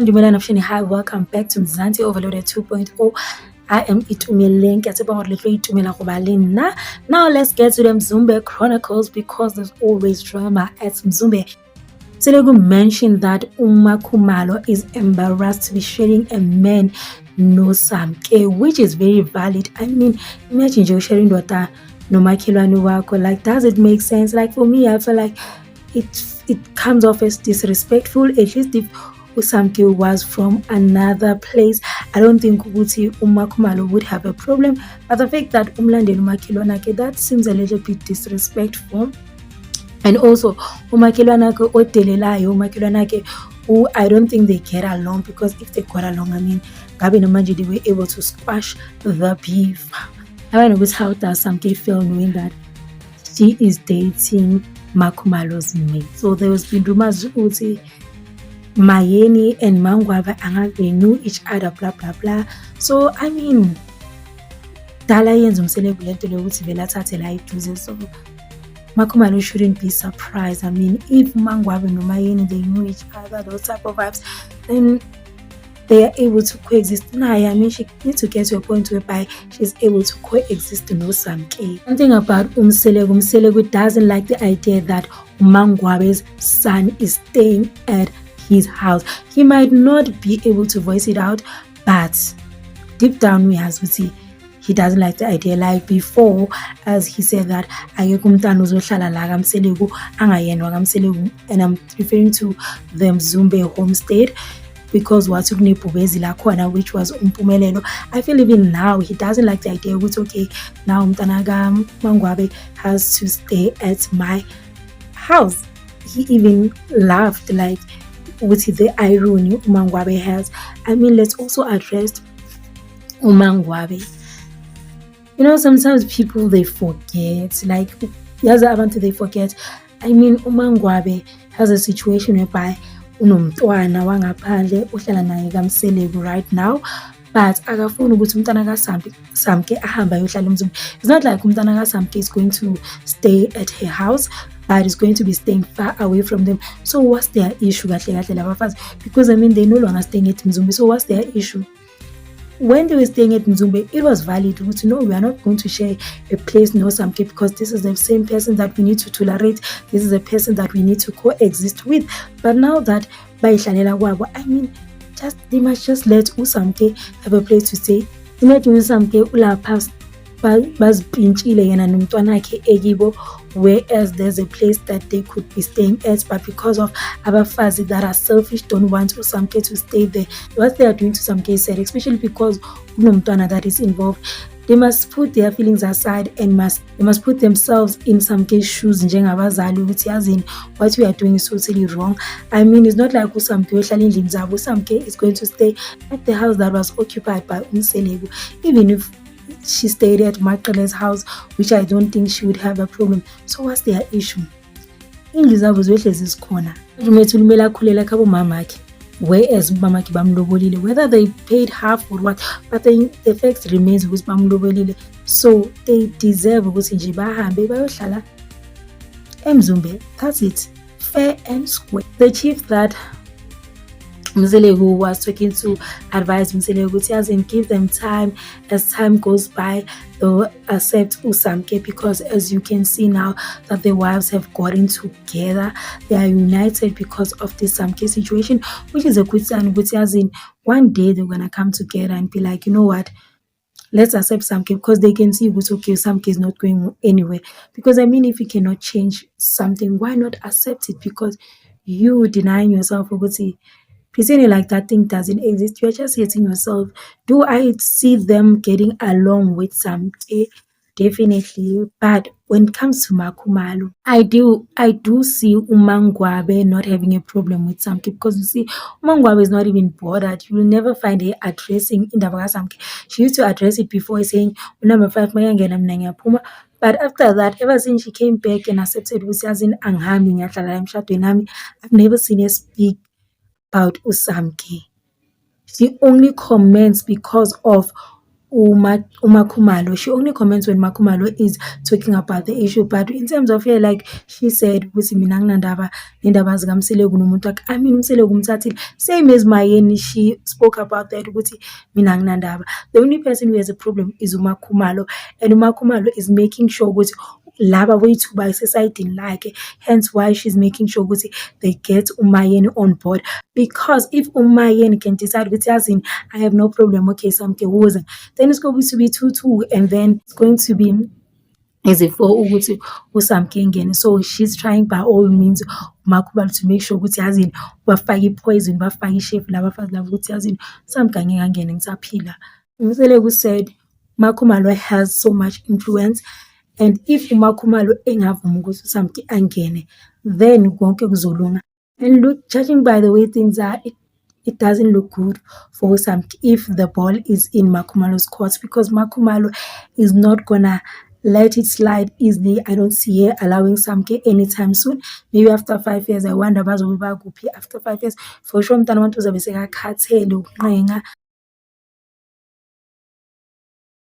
Dumelang Option. Hi, welcome back to Mzansi Overloaded 2.0. I am Itumeleng. Now let's get to the Mzumbe Chronicles because there's always drama at Mzumbe. Selegu mentioned that Uma Khumalo is embarrassed to be sharing a man Nosamke, which is very valid. I mean, imagine you're sharing daughter no makhelwane wakho. Like, does it make sense? Like, for me, I feel like it comes off as disrespectful. At least if Usamke was from another place, I don't think Uguti Uma Khumalo would have a problem. But the fact that Umlandeli umakhelwane, that seems a little bit disrespectful. And also umakhelwane odelelayo who I don't think they get along, because if they got along, I mean, Gabi Namanje, they were able to squash the beef. I don't know how does Samke feel knowing that she is dating Makhumalo's mate. So there was been rumors ukuthi Mayeni and Mangwabe they knew each other, blah blah blah. So I mean, dala yenza umselebu lento lokuthi vele athathe la eduze. So Makhumalo shouldn't be surprised. I mean, if Mangwabe and Mayeni they knew each other, those type of vibes, then they are able to coexist. I mean, she needs to get to a point whereby she's able to coexist with Samke. One thing about Umselegu doesn't like the idea that Mangwabe's son is staying at his house. He might not be able to voice it out, but deep down we has to see he doesn't like the idea. Like before, as he said that and I'm referring to the Mzumbe homestead, because which was Umpumelelo. I feel even now he doesn't like the idea. It's okay, now Mtanaga Mangwabe has to stay at my house. He even laughed like with the irony Mangwabe has. I mean, let's also address Mangwabe. You know, sometimes people they forget, like they forget. I mean, Mangwabe has a situation whereby unomntwana wangaphandle uhlala naye kaMseleku right now, but akafuni ukuthi umntwana kaSamke ahamba ayohlala eMzumbe. It's not like umntwana kaSamke is going to stay at her house, but is going to be staying far away from them. So what's their issue kahle labafazi? Because I mean, they no longer staying at Mzumbe. So what's their issue? When they were staying at Mzumbe, it was valid to know we are not going to share a place Nosamke, because this is the same person that we need to tolerate. This is a person that we need to coexist with. But now that I mean, they must just let Usamke have a place to stay. Imagine Usamke ulapha bazipintshile yena nomntwana wakhe ekibo, whereas there's a place that they could be staying at, but because of abafazi that are selfish don't want Usamke to stay there. What they are doing to Samke is sad, especially because unomntwana that is involved. They must put their feelings aside and they must put themselves in Samke's shoes. What we are doing is totally wrong. I mean, it's not like Usamke is going to stay at the house that was occupied by Umselegu, even if she stayed at Maqele's house, which I don't think she would have a problem. So what's their issue? Whereas whether they paid half or what, but the fact remains with bamlobolile. So they deserve Mzumbe. That's it, fair and square. The chief that Mzeleku was talking to advise Mzeleku and give them time. As time goes by, they'll accept Usamke, because as you can see now that the wives have gotten together, they are united because of this Samke situation, which is a good sign. As in one day they're gonna come together and be like, you know what, let's accept Samke, because they can see it's okay, Samke is not going anywhere. Because I mean, if you cannot change something, why not accept it? Because you denying yourself pretending like that thing doesn't exist, you're just hating yourself. Do I see them getting along with Samke? Definitely. But when it comes to Makhumalo, I do see Umangwabe not having a problem with Samke, because you see, Umangwabe is not even bothered. You will never find her addressing Indaba Samke. She used to address it before, saying number 5 mayangena mina ngiyaphuma. But after that, ever since she came back and accepted ukuthi angihambi ngiyahlala emshadweni nami, I've never seen her speak about Usamke. She only comments because of Umakhumalo. She only comments when Makhumalo is talking about the issue. But in terms of her, like she said, ukuthi mina anginandaba nendaba zikaMseleku nomuntu wakhe. I mean, uMseleku umthathile. Same as Mayeni, she spoke about that ukuthi mina anginandaba. The only person who has a problem is Umakhumalo, and Umakhumalo is making sure ukuthi laba boyithu basesayidini lakhe, hence why she's making sure ukuthi they get uMayeni on board. Because if uMayeni can decide ukuthi yazini, I have no problem, okay, Samke woza, then it's going to be 2-2, and then it's going to be as if ukuthi uSamke ingene. So she's trying by all means Makhubalo to make sure ukuthi yazini bafake i-poison, bafake ishefu labafazi laba ukuthi yazini uSamke angeke angene ngisaphila. Mseleku said Makhumalo has so much influence, and if uMakhumalo engavuma ukuthi uSamke angene, then konke kuzolunga. And look, judging by the way things are, it doesn't look good for Samke if the ball is in Makhumalo's court, because Makhumalo is not gonna let it slide easily. I don't see her allowing Samke anytime soon. Maybe after 5 years, I wonder bazobe bakuphi after 5 years. For sure umntana wabantu uzabe sekakhathele ukuncenga.